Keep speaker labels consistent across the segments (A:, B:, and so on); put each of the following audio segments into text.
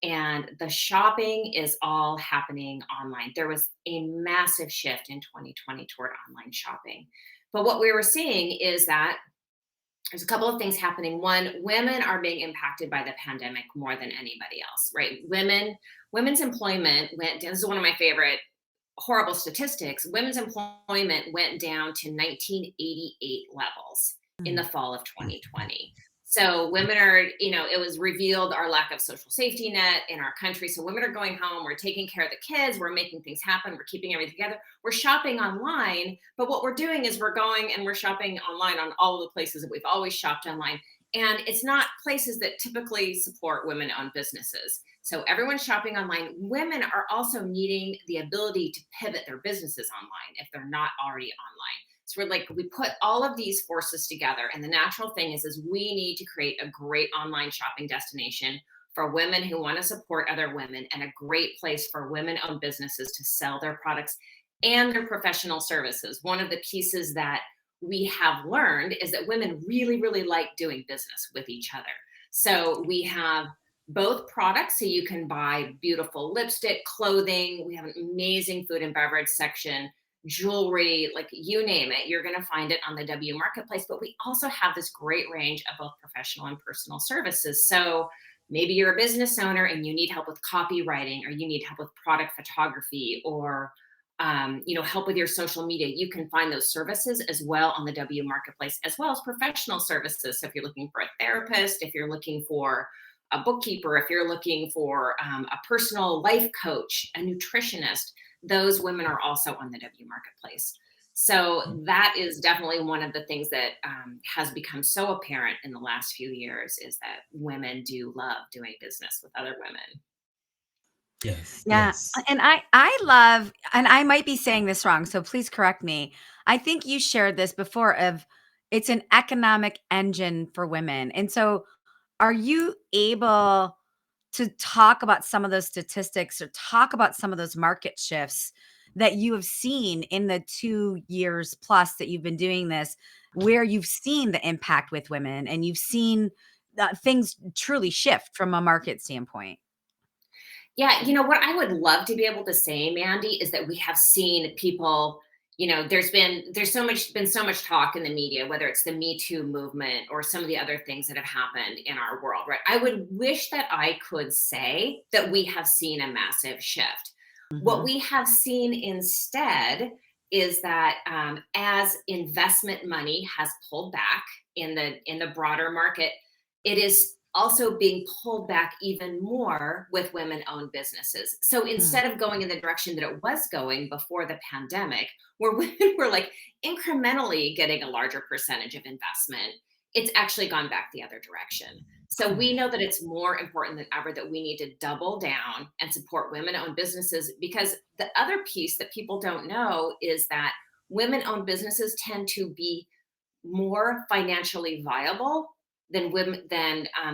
A: and the shopping is all happening online. There was a massive shift in 2020 toward online shopping. But what we were seeing is that there's a couple of things happening. One, women are being impacted by the pandemic more than anybody else, right? Women's employment went down. This is one of my favorite horrible statistics. Women's employment went down to 1988 levels in the fall of 2020. So women are, it was revealed our lack of social safety net in our country. So women are going home, we're taking care of the kids, we're making things happen, we're keeping everything together, we're shopping online. But what we're doing is we're going and we're shopping online on all of the places that we've always shopped online. And it's not places that typically support women owned businesses. So everyone's shopping online. Women are also needing the ability to pivot their businesses online if they're not already online. So we put all of these forces together, and the natural thing is we need to create a great online shopping destination for women who want to support other women, and a great place for women-owned businesses to sell their products and their professional services. One of the pieces that we have learned is that women really, really like doing business with each other. So we have both products, so you can buy beautiful lipstick, clothing. We have an amazing food and beverage section, jewelry, like you name it, you're going to find it on the W Marketplace. But we also have this great range of both professional and personal services. So maybe you're a business owner and you need help with copywriting, or you need help with product photography, or help with your social media. You can find those services as well on the W Marketplace, as well as professional services. So if you're looking for a therapist, if you're looking for a bookkeeper, if you're looking for a personal life coach, a nutritionist, those women are also on the W Marketplace. So that is definitely one of the things that has become so apparent in the last few years, is that women do love doing business with other women.
B: Yes,
C: Yeah.
B: yes.
C: And I love, and I might be saying this wrong, so please correct me. I think you shared this before of it's an economic engine for women. And so are you able to talk about some of those statistics or talk about some of those market shifts that you have seen in the 2 years plus that you've been doing this, where you've seen the impact with women and you've seen things truly shift from a market standpoint?
A: Yeah, what I would love to be able to say, Mandy, is that we have seen people, there's been so much talk in the media, whether it's the Me Too movement or some of the other things that have happened in our world, right? I would wish that I could say that we have seen a massive shift. What
C: Mhm.
A: we have seen instead is that as investment money has pulled back in the broader market, it is also being pulled back even more with women-owned businesses. So
C: Mm.
A: instead of going in the direction that it was going before the pandemic, where women were like incrementally getting a larger percentage of investment, it's actually gone back the other direction. So we know that it's more important than ever that we need to double down and support women-owned businesses, because the other piece that people don't know is that women-owned businesses tend to be more financially viable than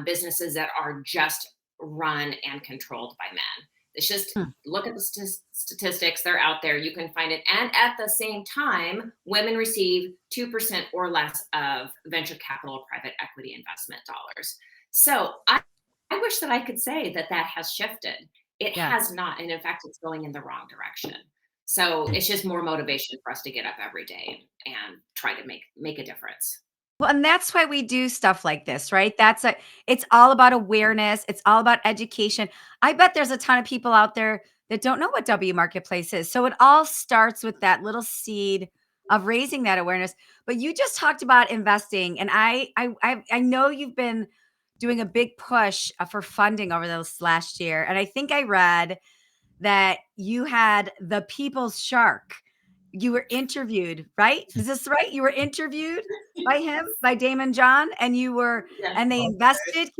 A: businesses that are just run and controlled by men. It's just,
C: Mm.
A: look at the statistics; they're out there. You can find it. And at the same time, women receive 2% or less of venture capital or private equity investment dollars. So I wish that I could say that that has shifted. It
C: Yeah.
A: has not, and in fact, it's going in the wrong direction. So
B: Mm.
A: it's just more motivation for us to get up every day and try to make a difference.
C: Well, and that's why we do stuff like this, right? It's all about awareness. It's all about education. I bet there's a ton of people out there that don't know what W Marketplace is. So it all starts with that little seed of raising that awareness. But you just talked about investing, and I know you've been doing a big push for funding over this last year, and I think I read that you had the People's Shark. You were interviewed, right? Is this right? You were interviewed by him, by Damon John, and
A: Yeah.
C: and they
B: Okay.
C: invested.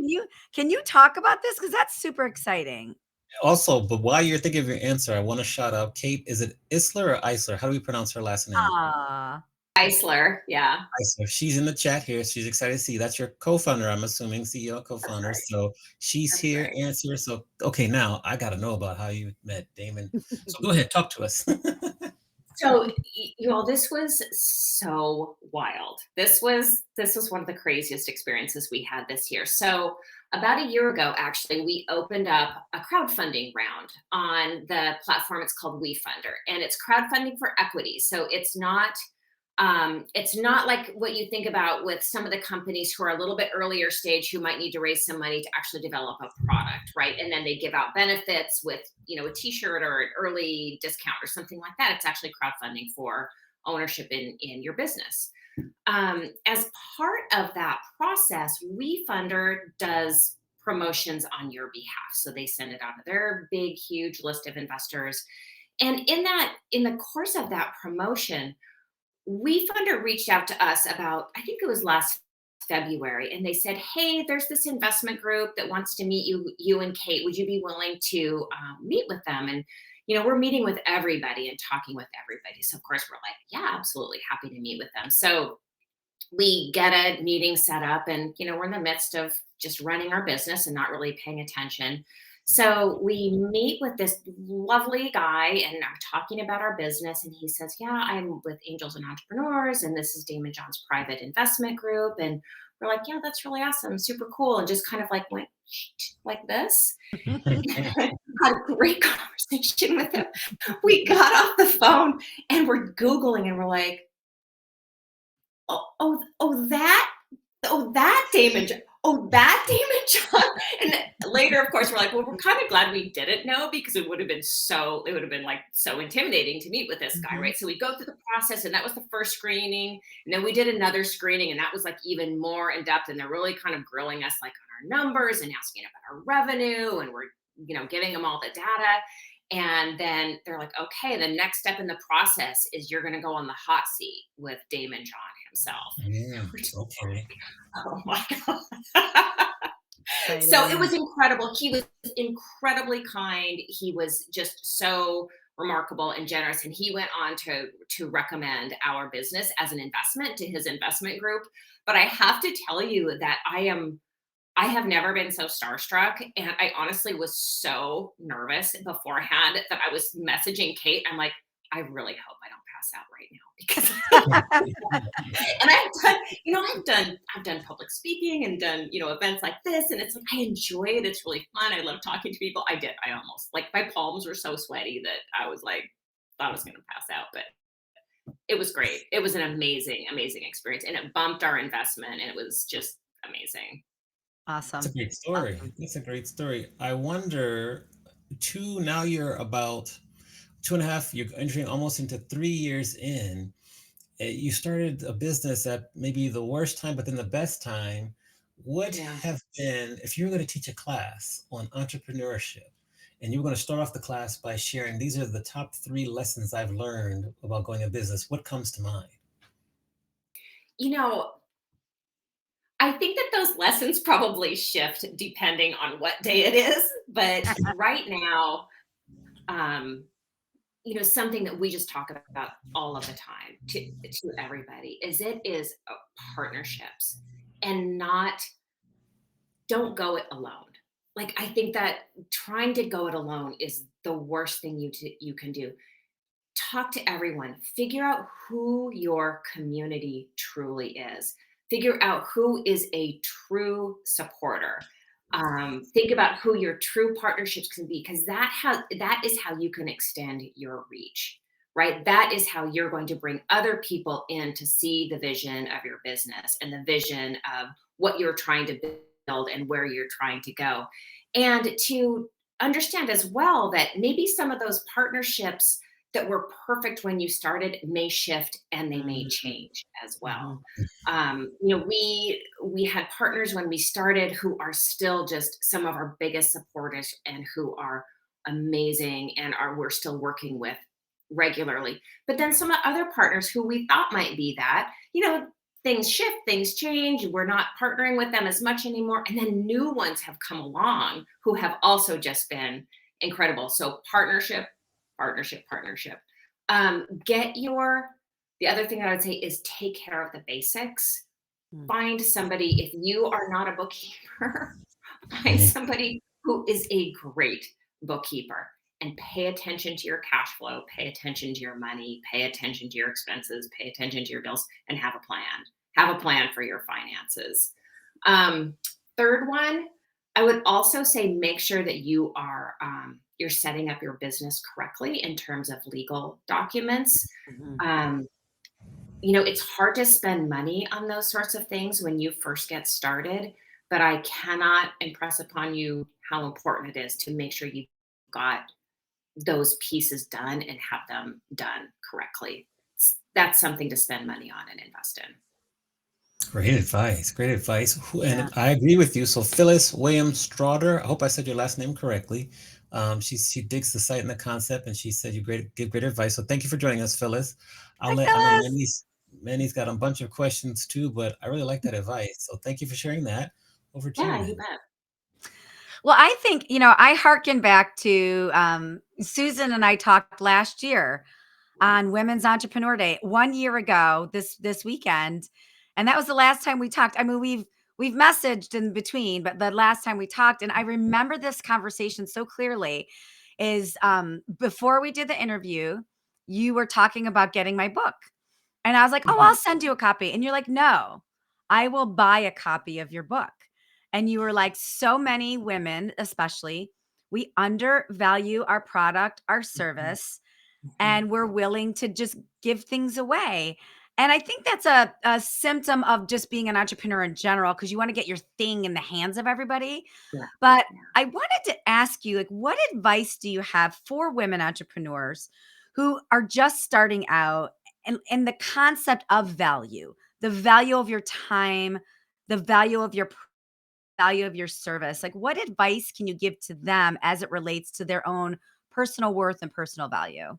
C: Can you talk about this? Because that's super exciting.
B: Also, but while you're thinking of your answer, I want to shout out Kate. Is it Isler or Eisler? How do we pronounce her last name?
C: Ah,
A: Eisler, yeah.
B: Eisler. She's in the chat here. She's excited to see you. That's your co-founder, I'm assuming, CEO,
A: That's
B: co-founder.
A: right.
B: So she's
A: That's
B: here,
A: right.
B: answer. So okay, now I gotta know about how you met Damon. So go ahead, talk to us.
A: So, this was so wild. This was one of the craziest experiences we had this year. So, About a year ago, actually, we opened up a crowdfunding round on the platform. It's called WeFunder, and it's crowdfunding for equity. So it's not like what you think about with some of the companies who are a little bit earlier stage who might need to raise some money to actually develop a product, right? And then they give out benefits with, a t-shirt or an early discount or something like that. It's actually crowdfunding for ownership in your business. As part of that process, WeFunder does promotions on your behalf. So they send it out to their big, huge list of investors. And in the course of that promotion, WeFunder reached out to us about, I think it was last February, and they said, "Hey, there's this investment group that wants to meet you and Kate. Would you be willing to meet with them?" And we're meeting with everybody and talking with everybody. So of course we're like, "Yeah, absolutely, happy to meet with them." So we get a meeting set up, and we're in the midst of just running our business and not really paying attention. So we meet with this lovely guy, and I'm talking about our business, and he says, "Yeah, I'm with Angels and Entrepreneurs, and this is Damon John's private investment group." And we're like, "Yeah, that's really awesome, super cool," and just kind of like went like this. Had a great conversation with him. We got off the phone and we're Googling, and we're like, "Oh, oh, oh, that Damon John. Oh, that Damon John." And then later, of course, we're like, well, we're kind of glad we didn't know, because it would have been like so intimidating to meet with this guy,
C: Mhm.
A: right? So we go through the process, and that was the first screening. And then we did another screening, and that was like even more in depth. And they're really kind of grilling us like on our numbers and asking about our revenue. And we're, giving them all the data. And then they're like, "Okay, the next step in the process is you're going to go on the hot seat with Damon John himself."
B: Mm,
A: We're just
B: okay.
A: like, "Oh my God." So it
C: Exciting.
A: was incredible. He was incredibly kind. He was just so remarkable and generous. And he went on to recommend our business as an investment to his investment group. But I have to tell you that I have never been so starstruck, and I honestly was so nervous beforehand that I was messaging Kate. I'm like, "I really hope I don't pass out right now," because and I've done public speaking and done, events like this, and it's like I enjoy it. It's really fun. I love talking to people. I almost, like, my palms were so sweaty that I was like thought I was going to pass out, but it was great. It was an amazing, amazing experience, and it bumped our investment, and it was just amazing.
B: That's a
C: Awesome.
B: great story.
C: Awesome.
B: That's a great story. I wonder, now you're about two and a half, you're entering almost into 3 years in. You started a business at maybe the worst time, but then the best time. What
A: Yeah.
B: have been, if you were going to teach a class on entrepreneurship and you were going to start off the class by sharing, these are the top 3 lessons I've learned about going a business, what comes to mind?
A: You know, I think that those lessons probably shift depending on what day it is, but right now, um, something that we just talk about all of the time to everybody is partnerships, and not don't go it alone. Like, I think that trying to go it alone is the worst thing you can do. Talk to everyone, figure out who your community truly is, figure out who is a true supporter. Think about who your true partnerships can be, because that is how you can extend your reach, right? That is how you're going to bring other people in to see the vision of your business and the vision of what you're trying to build and where you're trying to go. And to understand as well that maybe some of those partnerships that were perfect when you started may shift and they may
C: Mhm.
A: change as well.
C: Mhm.
A: We had partners when we started who are still just some of our biggest supporters, and who are amazing, and are we're still working with regularly. But then some other partners who we thought might be that, things shift, things change. We're not partnering with them as much anymore. And then new ones have come along who have also just been incredible. So partnership, partnership, partnership. Get your The other thing I would say is take care of the basics.
C: Mm.
A: Find somebody, if you are not a bookkeeper, find
B: Mhm.
A: somebody who is a great bookkeeper, and pay attention to your cash flow, pay attention to your money, pay attention to your expenses, pay attention to your bills, and have a plan. Have a plan for your finances. Um, Third one, I would also say make sure that you're setting up your business correctly in terms of legal documents.
C: Mhm.
A: Um, it's hard to spend money on those sorts of things when you first get started, but I cannot impress upon you how important it is to make sure you've got those pieces done and have them done correctly. That's something to spend money on and invest in.
B: Great advice. Great advice.
C: Yeah.
B: And I agree with you. So Phyllis Williams Strawder, I hope I said your last name correctly. She digs the site and the concept, and she said you give great advice. So thank you for joining us, Phyllis.
C: Hi,
B: I know
C: Phyllis.
B: Manny's got a bunch of questions too, but I really like that advice. So thank you for sharing that. Over to you,
A: Yeah, you
B: man.
A: bet.
C: Well, I think, I hearken back to Susan and I talked last year on Women's Entrepreneur Day 1 year ago this weekend, and that was the last time we talked. I mean, we've messaged in between, but the last time we talked, and I remember this conversation so clearly, is before we did the interview, you were talking about getting my book, and I was like, "Oh,
A: Mhm.
C: I'll send you a copy," and you're like, "No, I will buy a copy of your book." And you were like, "So many women, especially, we undervalue our product, our
A: Mhm.
C: service,
A: Mhm.
C: and we're willing to just give things away." And I think that's a symptom of just being an entrepreneur in general, because you want to get your thing in the hands of everybody.
A: Yeah.
C: But
A: Yeah.
C: I wanted to ask you, like, what advice do you have for women entrepreneurs who are just starting out, and the concept of value, the value of your time, the value of your value of your service? Like, what advice can you give to them as it relates to their own personal worth and personal value?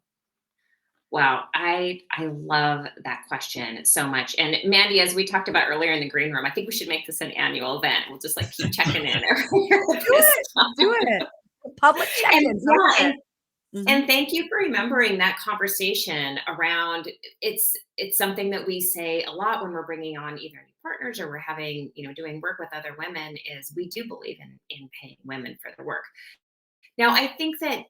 A: Wow, I love that question so much. And Mandy, as we talked about earlier in the green room, I think we should make this an annual event. We'll just like keep checking in every year at
C: Do
A: this
C: it. Do
A: time.
C: it. Public
A: And
C: check-ins. I
A: yeah,
C: love
A: and
C: it. Mhm.
A: and thank you for remembering that conversation around it's something that we say a lot when we're bringing on either new partners or we're having, doing work with other women is we do believe in paying women for their work. Now, I think that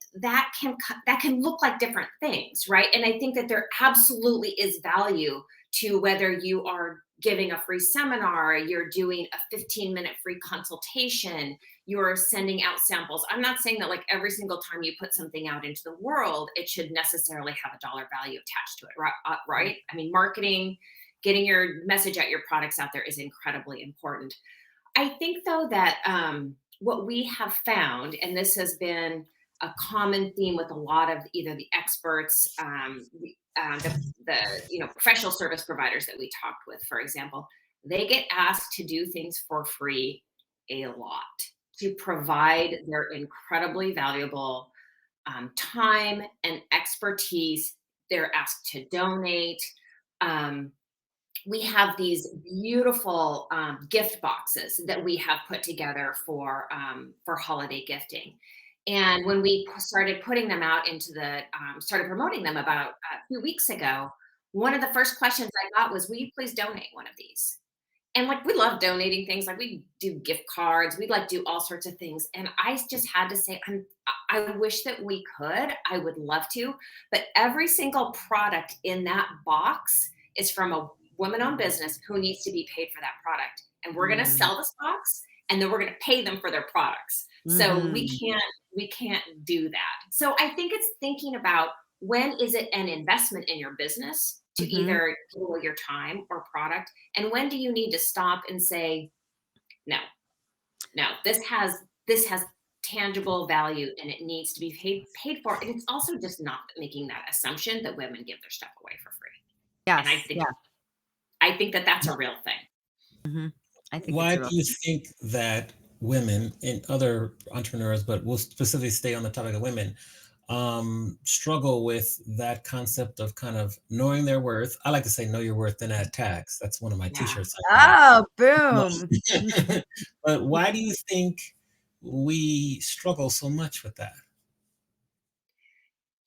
A: can look like different things, right? And I think that there absolutely is value to whether you are giving a free seminar, you're doing a 15-minute free consultation, you're sending out samples. I'm not saying that like every single time you put something out into the world, it should necessarily have a dollar value attached to it, right? Right? I mean, marketing, getting your message out, your products out there is incredibly important. I think though that what we have found, and this has been a common theme with a lot of either the experts, the professional service providers that we talked with, for example, they get asked to do things for free a lot to provide their incredibly valuable time and expertise. They're asked to donate. Um, we have these beautiful gift boxes that we have put together for holiday gifting. And when we started putting them out started promoting them about a few weeks ago, one of the first questions I got was, "Will you please donate one of these?" And like we love donating things, like we do gift cards, we like do all sorts of things. And I just had to say, I wish that we could. I would love to, but every single product in that box is from a woman-owned business who needs to be paid for that product. And we're going to
C: Mm.
A: sell this box, and then we're going to pay them for their products. So we
C: Mhm.
A: can't we can't do that. So I think it's thinking about when is it an investment in your business to
C: Mhm.
A: either give away your time or product, and when do you need to stop and say, no, no, this has tangible value and it needs to be paid for. And it's also just not making that assumption that women give their stuff away for free. And I
C: Yes.
A: think
C: Yeah.
A: I think that that's a real thing.
C: Mhm. I think it's
B: Why
C: a
B: do
C: real
B: you
C: thing.
B: think that women and other entrepreneurs, but we'll specifically stay on the topic of women, struggle with that concept of kind of knowing their worth? I like to say, know your worth, then add tax. That's one of my
A: Yeah.
B: t-shirts I have.
C: Oh,
B: But
C: boom.
B: but why do you think we struggle so much with that?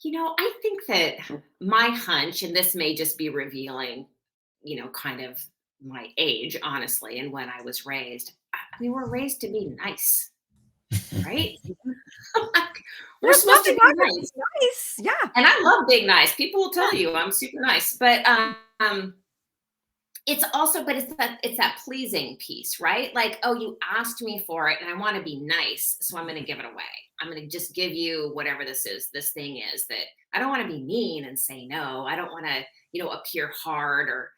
A: I think that my hunch, and this may just be revealing, kind of my age, honestly, and when I was raised. I mean, we're raised to be nice, right? Like, we're
C: There's
A: supposed to
C: nothing
A: be
C: wrong with
A: nice.
C: being nice. Yeah.
A: And I love being nice. People will tell
C: Yeah.
A: you I'm super nice. But It's also, but it's that pleasing piece, right? Like, oh, you asked me for it and I want to be nice, so I'm going to give it away. I'm going to just give you whatever this thing is that I don't want to be mean and say no. I don't want to, appear hard or,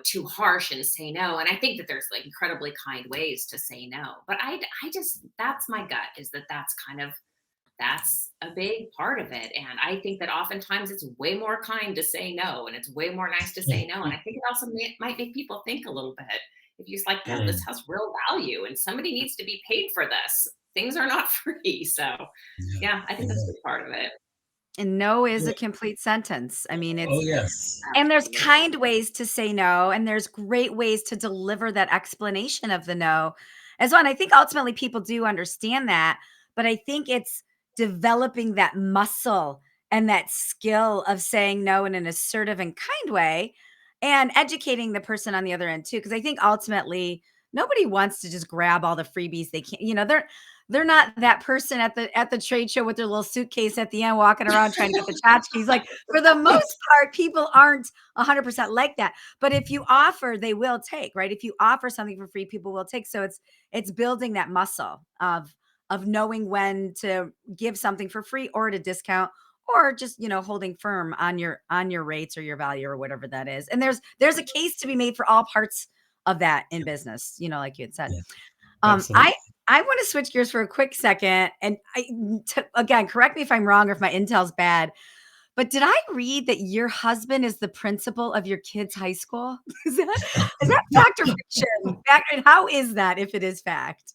A: too harsh and say no. And I think that there's like incredibly kind ways to say no. But I just, that's my gut, is that's kind of, that's a big part of it. And I think that oftentimes it's way more kind to say no, and it's way more nice to say no. And I think it also might make people think a little bit. If you're just like, no, this
B: Mm,
A: has real value and somebody needs to be paid for this. Things are not free. So
B: yeah,
A: yeah, I think that's a
B: yeah.
A: big part of it.
C: And no is
B: Yeah.
C: a complete sentence. I mean,
B: Oh,
C: it's
B: yes.
C: and there's
A: Absolutely.
C: kind ways to say no, and there's great ways to deliver that explanation of the no as well. And I think ultimately people do understand that, but I think it's developing that muscle and that skill of saying no in an assertive and kind way and educating the person on the other end too. Because I think ultimately nobody wants to just grab all the freebies they can. They're not that person at the trade show with their little suitcase at the end walking around trying to get the tchotchkes. Like for the most part, people aren't 100% like that. But if you offer, they will take, right? If you offer something for free, people will take. So it's building that muscle of knowing when to give something for free or at a discount or just holding firm on your rates or your value or whatever that is. And there's a case to be made for all parts of that in business, like you had said.
B: Yeah,
C: um
B: absolutely.
C: i I want to switch gears for a quick second, and again, correct me if I'm wrong or if my intel's bad, but did I read that your husband is the principal of your kids' high school? Is that fact or fiction? Fact, and how is that if it is fact?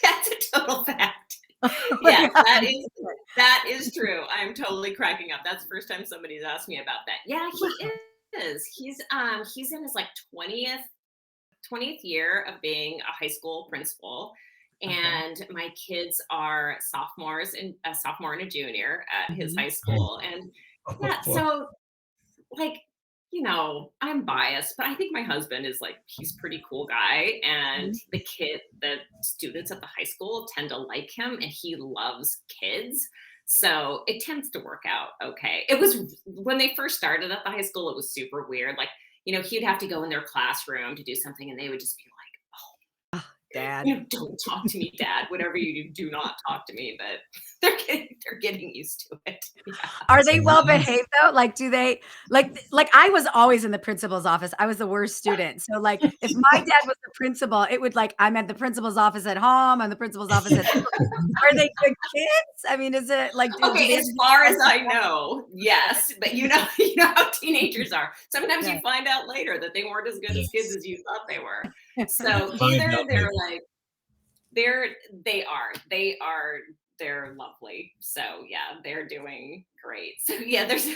A: That's a total fact.
C: Oh my
A: Yes,
C: God.
A: that is true. I'm totally cracking up. That's the first time somebody's asked me about that. Yeah, he is. He's in his like 20th year of being a high school principal,
C: Okay.
A: and my kids are sophomores and a sophomore and a junior at his
C: Mhm.
A: high
B: Oh,
A: school. And
B: oh,
A: yeah,
B: boy.
A: so like, I'm biased, but I think my husband is like, he's a pretty cool guy. And
C: Mhm.
A: the students at the high school tend to like him, and he loves kids. So it tends to work out okay. It was when they first started at the high school, it was super weird. Like, he'd have to go in their classroom to do something, and they would just be like,
C: Dad.
A: don't talk to me, dad. Whatever you do, do not talk to me. But they're getting used to it. Yeah.
C: Are
B: So
C: they well
B: yes,
C: behaved though? Like, do they like I was always in the principal's office. I was the worst student. So like if my dad was the principal, it would like I'm at the principal's office at home, I'm the principal's office at school. Are they good kids? I mean, is it like do
A: Okay,
C: they ever
A: as
C: get
A: far as
C: tested?
A: I know, yes, but you know how teenagers are. Sometimes
C: Yeah.
A: you find out later that they weren't as good as kids
B: yes.
A: as you thought they were.
B: You
A: So
B: find
A: either
B: out
A: they're
B: later.
A: like they're they're lovely. So yeah, they're doing great. So yeah, there's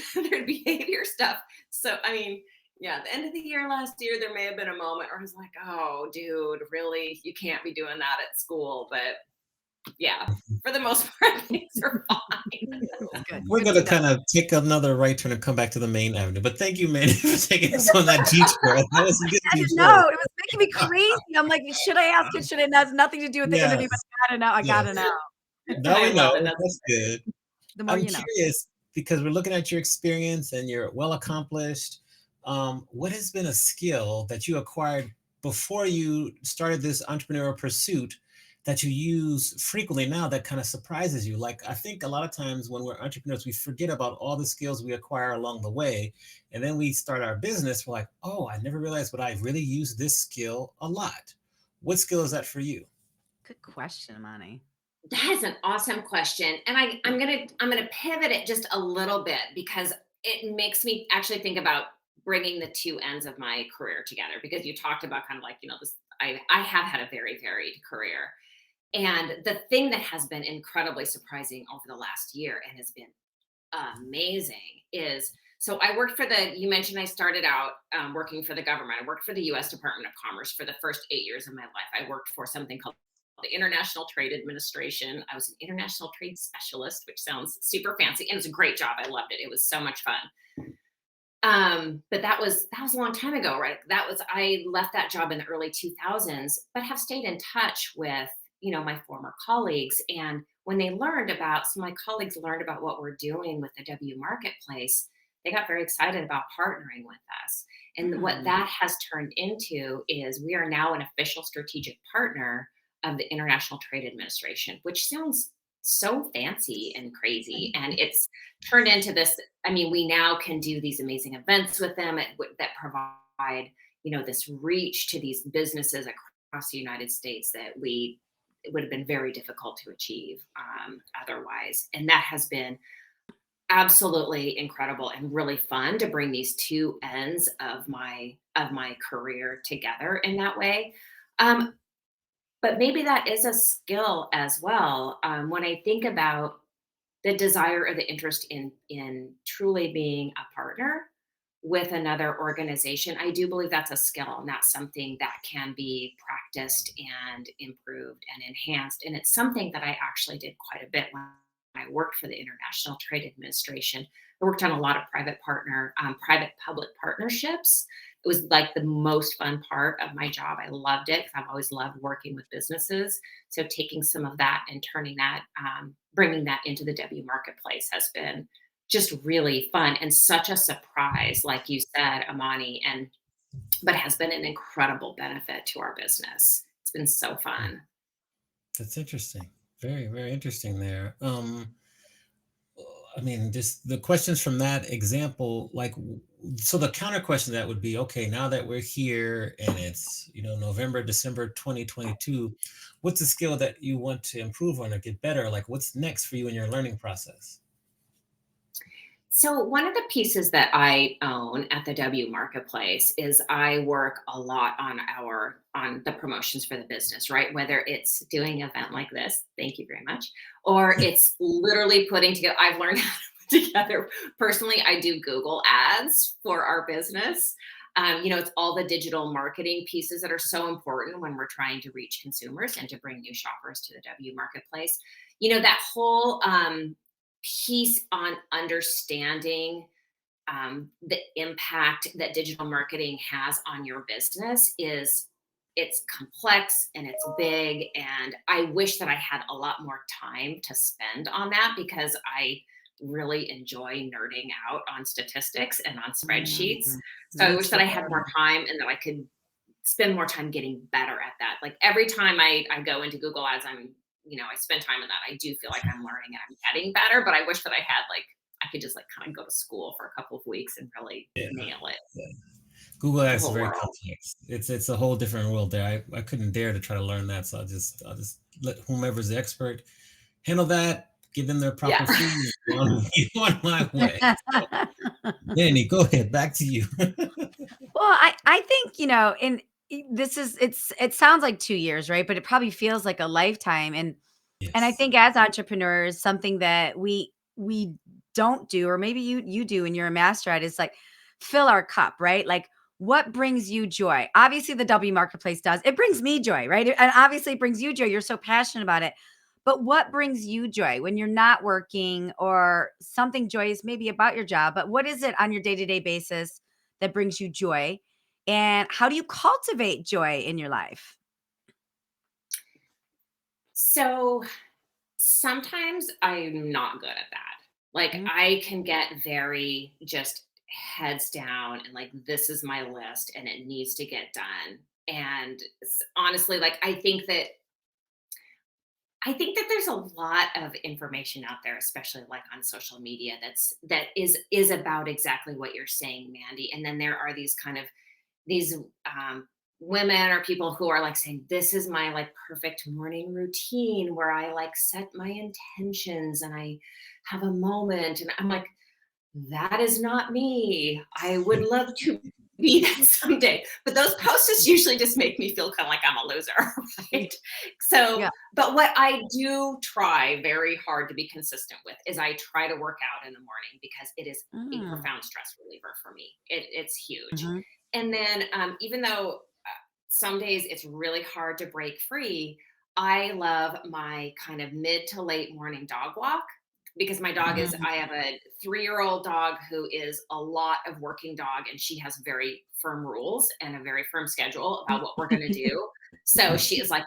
A: behavior stuff. So I mean, yeah, the end of the year last year, there may have been a moment where I was like, oh, dude, really, you can't be doing that at school. But yeah, for the most part, things are fine.
C: Good.
B: We're
C: Good
B: gonna
C: to know.
B: kind of take another right turn and come back to the main avenue. But thank you, Manny, for taking us on that detour. That was a good
C: I didn't
B: detour.
C: know. It was making me crazy. I'm like, should I ask it? Should I not? It has nothing to do with the interview, but
B: Yes,
C: I gotta know. I gotta
B: yes.
C: know.
B: Now
A: I
B: we
A: love it.
B: know.
A: That's
B: That's good.
C: The more
B: I'm
C: you know.
B: curious because we're looking at your experience and you're well accomplished. What has been a skill that you acquired before you started this entrepreneurial pursuit that you use frequently now that kind of surprises you? Like, I think a lot of times when we're entrepreneurs, we forget about all the skills we acquire along the way. And then we start our business, we're like, oh, I never realized, but I really use this skill a lot. What skill is that for you?
C: Good question, Monty.
A: That is an awesome question. And I'm gonna pivot it just a little bit because it makes me actually think about bringing the two ends of my career together, because you talked about kind of like, this I have had a very varied career. And the thing that has been incredibly surprising over the last year and has been amazing is, so I worked for you mentioned I started out working for the government. I worked for the US Department of Commerce for the first 8 years of my life. I worked for something called the International Trade Administration. I was an international trade specialist, which sounds super fancy. And it was a great job. I loved it. It was so much fun. But that was a long time ago, right? I left that job in the early 2000s, but have stayed in touch with, my former colleagues. And when my colleagues learned about what we're doing with the W Marketplace, they got very excited about partnering with us. And what
C: Hmm.
A: that has turned into is we are now an official strategic partner of the International Trade Administration, which sounds so fancy and crazy. And it's turned into this. I mean, we now can do these amazing events with them that provide, this reach to these businesses across the United States that it would have been very difficult to achieve otherwise. And that has been absolutely incredible and really fun to bring these two ends of my career together in that way. Um, but maybe that is a skill as well. When I think about the desire or the interest in truly being a partner with another organization, I do believe that's a skill and that's something that can be practiced and improved and enhanced. And it's something that I actually did quite a bit when I worked for the International Trade Administration. I worked on a lot of private public partnerships. It was like the most fun part of my job. I loved it because I've always loved working with businesses. So taking some of that and bringing that into the W marketplace has been just really fun and such a surprise, like you said, Amani, but has been an incredible benefit to our business. It's been so fun.
B: That's interesting. Very, very interesting there. I mean, just the questions from that example, like, so the counter question to that would be, okay, now that we're here and it's, November, December 2022, what's the skill that you want to improve on or get better? Like, what's next for you in your learning process?
A: So one of the pieces that I own at the W Marketplace is I work a lot on the promotions for the business, right? Whether it's doing an event like this, thank you very much, or it's literally putting together. I've learned how to put together. Personally, I do Google ads for our business. It's all the digital marketing pieces that are so important when we're trying to reach consumers and to bring new shoppers to the W Marketplace. That whole piece on understanding the impact that digital marketing has on your business is it's complex and it's big, and I wish that I had a lot more time to spend on that because I really enjoy nerding out on statistics and on spreadsheets.
C: Mhm.
A: So I
C: Me
A: wish that
C: too.
A: I had more time and that I could spend more time getting better at that. Like every time I go into Google Ads, I spend time in that. I do feel like I'm learning and I'm getting better, but I wish that I had I could just kind of go to school for a couple of weeks and really
B: Yeah.
A: nail it,
B: Yeah. Google
A: the
B: Ads is
A: whole
B: very
A: world.
B: complex. It's a whole different world there. I couldn't dare to try to learn that, so I'll just let whomever's the expert handle that, give them their
A: Yeah.
B: proper fee, and go on my way. So, Danny, go ahead. Back to you.
C: Well, I think, in this is it sounds like 2 years, right? But it probably feels like a lifetime. And I
B: Yes.
C: think as entrepreneurs, something that we don't do, or maybe you do and you're a master at, is like fill our cup, right? Like what brings you joy? Obviously, the W marketplace does. It brings me joy, right? And obviously it brings you joy. You're so passionate about it. But what brings you joy when you're not working, or something joyous maybe about your job? But what is it on your day-to-day basis that brings you joy? And how do you cultivate joy in your life?
A: So sometimes I'm not good at that. Like
C: Mm,
A: I can get very just heads down and like this is my list and it needs to get done. And honestly, like I think that there's a lot of information out there, especially like on social media, that is about exactly what you're saying, Mandy. And then there are these women or people who are like saying, "This is my like perfect morning routine where I like set my intentions and I have a moment." And I'm like, that is not me. I would love to be that someday. But those posts just usually just make me feel kind of like I'm a loser, right? So,
C: yeah.
A: but what I do try very hard to be consistent with is I try to work out in the morning because it is a
C: Mm,
A: profound stress reliever for me. It's huge.
C: mhm.
A: And then, even though some days it's really hard to break free, I love my kind of mid to late morning dog walk because I have a 3-year-old dog who is a lot of working dog and she has very firm rules and a very firm schedule about what we're going to do. So she is like,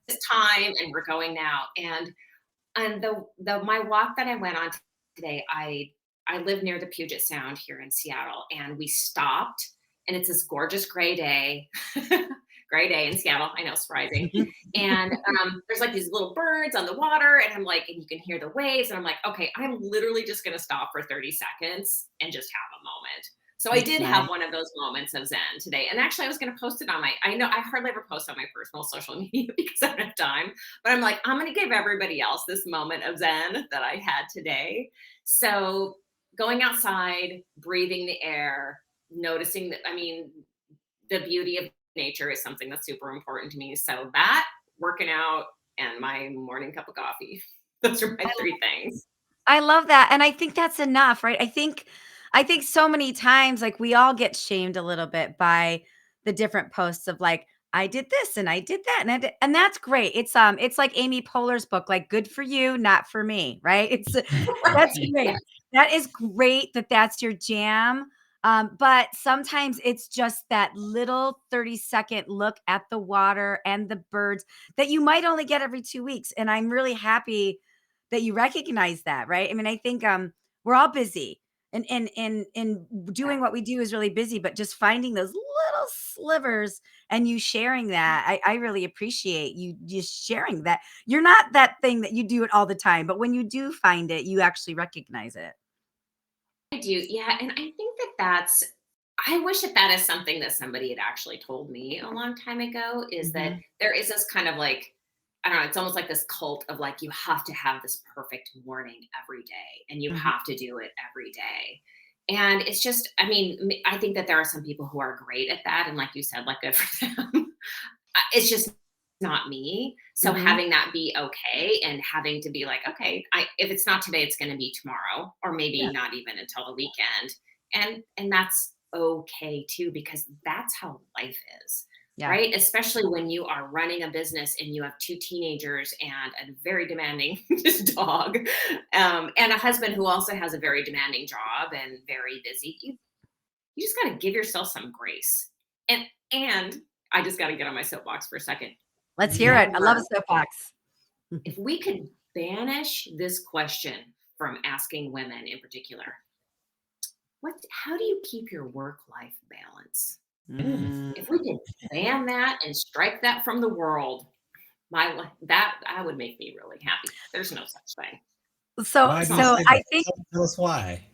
A: it's time and we're going now. And the my walk that I went on today, I live near the Puget Sound here in Seattle, and we stopped and it's this gorgeous gray day. Gray day in Seattle. I know, surprising. And there's like these little birds on the water, and I'm like, and you can hear the waves, and I'm like, okay, I'm literally just going to stop for 30 seconds and just have a moment. So I
C: That's
A: did
C: nice.
A: have one of those moments of Zen today. And actually, I was going to post it on I know I hardly ever post on my personal social media because I don't have time, but I'm like, I'm going to give everybody else this moment of Zen that I had today. So going outside, breathing the air, noticing that, I mean, the beauty of nature is something that's super important to me. So that, working out, and my morning cup of coffee. Those are my three things.
C: I love that, and I think that's enough, right? I think so many times, like, we all get shamed a little bit by the different posts of, like, "I did this, and I did that, and I did," and that's great. It's like Amy Poehler's book, like, "Good for you, not for me," right? That's
A: Right.
C: great.
A: Yeah.
C: That is great that that's your jam, but sometimes it's just that little 30-second look at the water and the birds that you might only get every 2 weeks, and I'm really happy that you recognize that, right? I mean, I think, we're all busy and doing what we do is really busy, but just finding those little slivers and you sharing that, I really appreciate you just sharing that. You're not that thing that you do it all the time, but when you do find it, you actually recognize it.
A: I do. Yeah. And I think that I wish that that is something that somebody had actually told me a long time ago, is that
C: Mhm,
A: there is this kind of like, I don't know, it's almost like this cult of like, you have to have this perfect morning every day and you
C: mhm.
A: have to do it every day. And it's just, I mean, I think that there are some people who are great at that. And like you said, like good for them. It's just not me. So
C: Mhm.
A: having that be okay and having to be like, okay, if it's not today, it's going to be tomorrow, or maybe
C: Yeah,
A: not even until the weekend. And that's okay too, because that's how life is.
C: yeah.
A: Right. Especially when you are running a business and you have two teenagers and a very demanding dog, and a husband who also has a very demanding job and very busy. You just got to give yourself some grace. And I just got to get on my soapbox for a second.
C: Let's hear it. I love a
A: Never,
C: soapbox.
A: if we could banish this question from asking women in particular, how do you keep your work life balance?
B: Mm.
C: Mm.
A: If we could ban that and strike that from the world, that would make me really happy. There's no such thing.
C: So
B: Why do you
C: so
B: say
C: I
B: that?
C: think
B: Tell us why.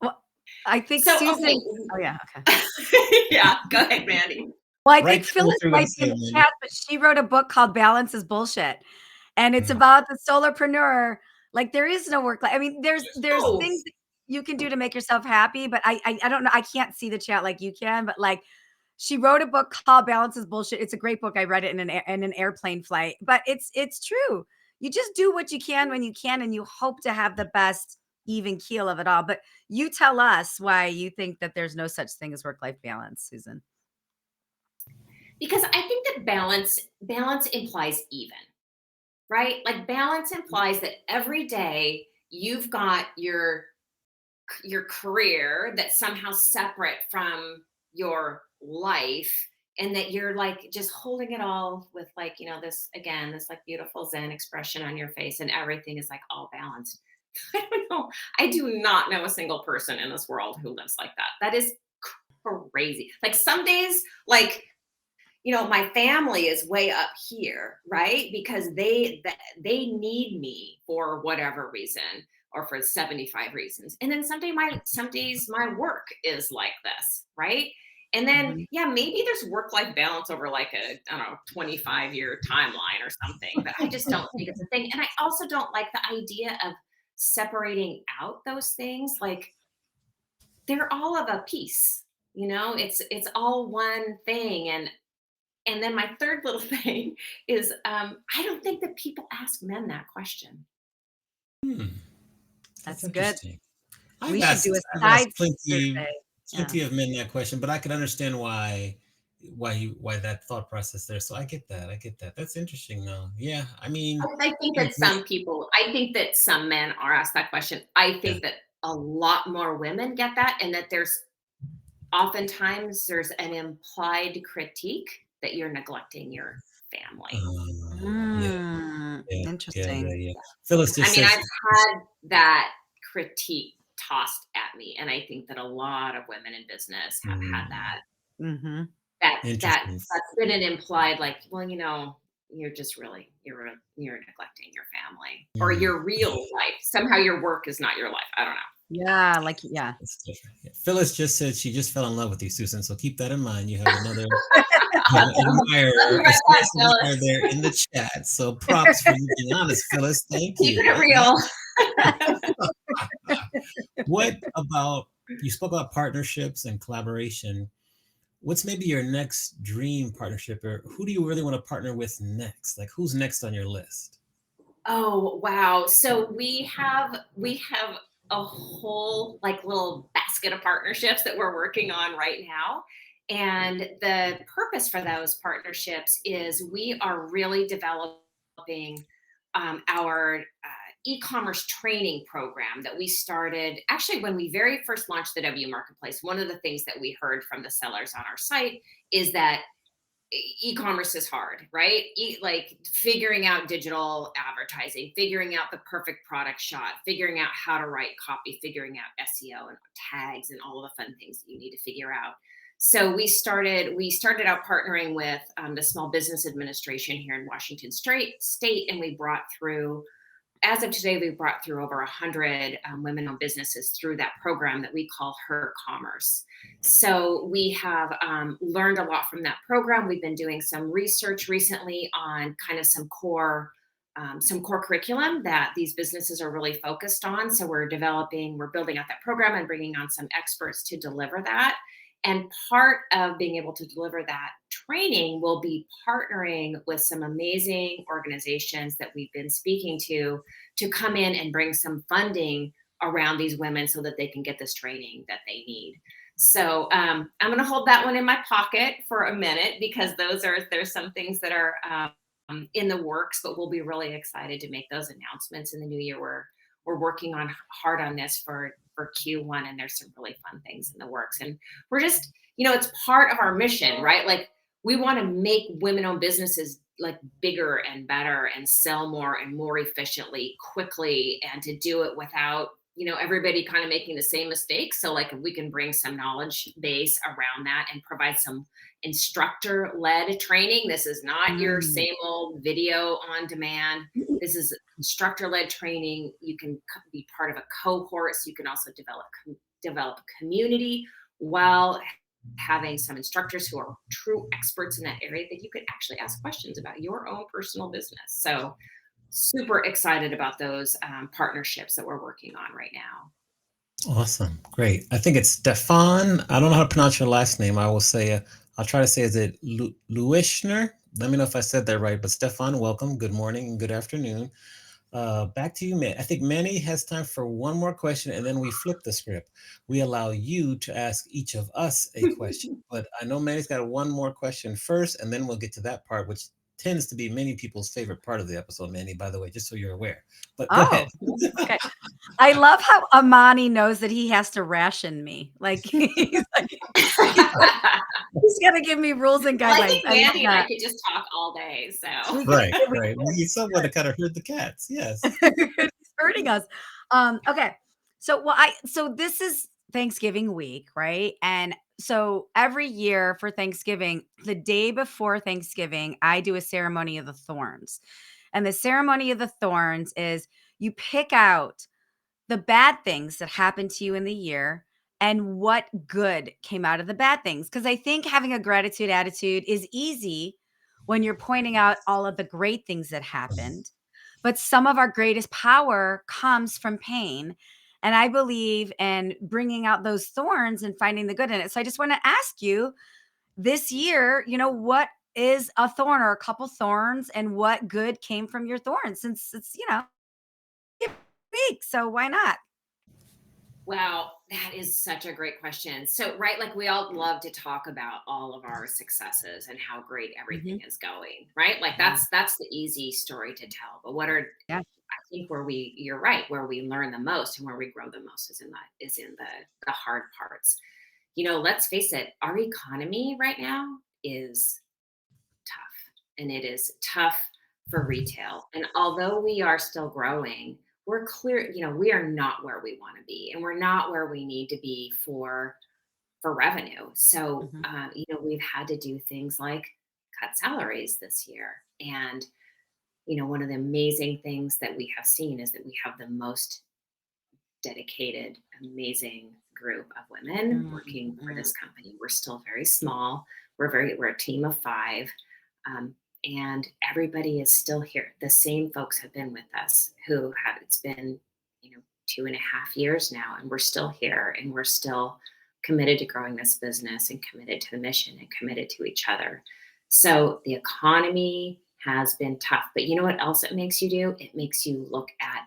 C: well, I think
A: So
C: Susan
A: okay,
C: oh, yeah, okay.
A: yeah, go ahead, Mandy.
C: Well, I think
B: Right
C: Phyllis
B: through the
C: might be in the
B: segment.
C: chat, but she wrote a book called Balance is Bullshit, and it's
B: Mm.
C: about the solopreneur. Like, there is no work life. I mean, there's
A: Oh,
C: things that you can do to make yourself happy, but I don't know. I can't see the chat like you can, but, like, she wrote a book called Balance is Bullshit. It's a great book. I read it in an airplane flight, but it's true. You just do what you can when you can, and you hope to have the best even keel of it all. But you tell us why you think that there's no such thing as work-life balance, Susan.
A: because I think that balance implies even, right? Like balance implies that every day you've got your career that's somehow separate from your life, and that you're like just holding it all with like, this, again, this like beautiful zen expression on your face, and everything is like all balanced. I don't know. I do not know a single person in this world who lives like that. That is crazy. Like some days, like, my family is way up here, right? Because they need me for whatever reason, or for 75 reasons. And then some days my work is like this, right? And then
C: Mhm.
A: yeah, maybe there's work life balance over like a, I don't know, 25-year timeline or something, but I just don't think it's a thing. And I also don't like the idea of separating out those things. Like they're all of a piece, it's all one thing. And then my third little thing is, I don't think that people ask men that question.
B: Hmm. That's
C: That's good.
B: interesting.
C: We should do a
B: I've
C: side
B: asked plenty
C: survey. Yeah.
B: plenty of men that question, but I can understand why that thought process there. So I get that. I get that. That's interesting though. Yeah. I mean,
A: I think
B: yeah,
A: that I think that some men are asked that question. I
B: yeah.
A: think that a lot more women get that, and that oftentimes there's an implied critique that you're neglecting your family.
B: Yeah, yeah, yeah,
C: Interesting.
B: yeah, yeah. Phyllis
A: I
B: just
A: mean,
B: said
A: I've
B: she
A: had that critique tossed at me, and I think that a lot of women in business have had
B: mm,
A: that.
C: Mhm.
A: That
B: Interesting.
A: that's been an implied like, well, you're neglecting your family or
B: Mm.
A: your real life. Somehow your work is not your life. I don't know.
C: Yeah, like yeah.
B: It's different. Yeah. Phyllis just said she just fell in love with you, Susan. So keep that in mind. You have another
A: Awesome. Let me
B: admirer, a
A: write that,
B: serious admirer
A: Phyllis.
B: there in the chat. So props for you being honest, Phyllis. Thank
A: Keeping
B: you.
A: it real.
B: What about you spoke about partnerships and collaboration? What's maybe your next dream partnership, or who do you really want to partner with next? Like who's next on your list?
A: Oh, wow. So we have a whole like little basket of partnerships that we're working on right now. And the purpose for those partnerships is we are really developing our e-commerce training program that we started actually when we very first launched the W Marketplace. One of the things that we heard from the sellers on our site is that e-commerce is hard, right? Like figuring out digital advertising, figuring out the perfect product shot, figuring out how to write copy, figuring out SEO and tags and all of the fun things that you need to figure out. So we started out partnering with the Small Business Administration here in Washington State, and we brought through as of today, we've brought through over 100 women-owned businesses through that program that we call Her Commerce. So we have learned a lot from that program. We've been doing some research recently on kind of some core curriculum that these businesses are really focused on. So we're building out that program and bringing on some experts to deliver that. And part of being able to deliver that training will be partnering with some amazing organizations that we've been speaking to come in and bring some funding around these women so that they can get this training that they need. So I'm going to hold that one in my pocket for a minute because there's some things that are in the works, but we'll be really excited to make those announcements in the new year. We're working on hard on this for Q1, and there's some really fun things in the works. And we're just, it's part of our mission, right? Like we want to make women-owned businesses like bigger and better and sell more and more efficiently, quickly, and to do it without everybody kind of making the same mistakes. So like if we can bring some knowledge base around that and provide some instructor led training. This is not your
C: Mm.
A: same old video on demand. This is instructor led training. You can be part of a cohort, so you can also develop community while having some instructors who are true experts in that area that you could actually ask questions about your own personal business. So super excited about those partnerships that we're working on right now.
B: Awesome. Great. I think it's Stefan. I don't know how to pronounce your last name. I will say, I'll try to say, is it Luishner? Let me know if I said that right. But Stefan, welcome. Good morning and good afternoon. Back to you, Man. I think Manny has time for one more question, and then we flip the script. We allow you to ask each of us a question. But I know Manny's got one more question first, and then we'll get to that part, which tends to be many people's favorite part of the episode, Manny, by the way, just so you're aware. But go ahead.
C: Oh, okay. I love how Amani knows that he has to ration me. Like he's like he's got to give me rules and
A: Well, I
C: guidelines.
A: think
C: I love
A: Mandy and I
C: that.
A: could just talk all day. So
C: We
B: Right,
C: could, we
B: right. We need someone to kind of herd the cats. Yes.
C: He's hurting us. Okay. So this is Thanksgiving week, right? And so every year for Thanksgiving, the day before Thanksgiving, I do a ceremony of the thorns. And the ceremony of the thorns is you pick out the bad things that happened to you in the year and what good came out of the bad things. Because I think having a gratitude attitude is easy when you're pointing out all of the great things that happened. But some of our greatest power comes from pain. And I believe in bringing out those thorns and finding the good in it. So I just want to ask you this year, what is a thorn or a couple thorns and what good came from your thorns since it's, week. So why not?
A: wow, that is such a great question. So, right, like we all love to talk about all of our successes and how great everything
C: Mhm.
A: is going, right? Like
C: Yeah.
A: that's the easy story to tell. But I think you're right, where we learn the most and where we grow the most is in the hard parts. Let's face it, our economy right now is tough, and it is tough for retail. And although we are still growing, we're clear, we are not where we want to be, and we're not where we need to be for for revenue. So,
C: Mhm.
A: we've had to do things like cut salaries this year. And, one of the amazing things that we have seen is that we have the most dedicated, amazing group of women
C: Mm,
A: working for
C: mm.
A: this company. We're still very small. We're a team of five. And everybody is still here. The same folks have been with us who have, it's been, 2.5 years now, and we're still here, and we're still committed to growing this business and committed to the mission and committed to each other. So the economy has been tough, but you know what else it makes you do? It makes you look at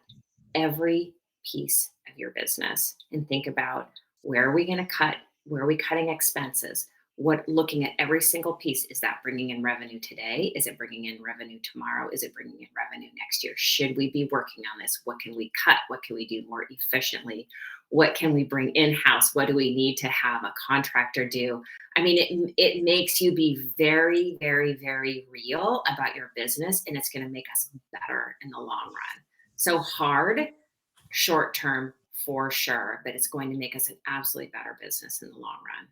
A: every piece of your business and think about, where are we going to cut? Where are we cutting expenses? What, looking at every single piece, is that bringing in revenue today? Is it bringing in revenue tomorrow? Is it bringing in revenue next year? Should we be working on this? What can we cut? What can we do more efficiently? What can we bring in house? What do we need to have a contractor do? I mean, it makes you be very, very, very real about your business, and it's going to make us better in the long run. So hard, short term for sure, but it's going to make us an absolutely better business in the long run.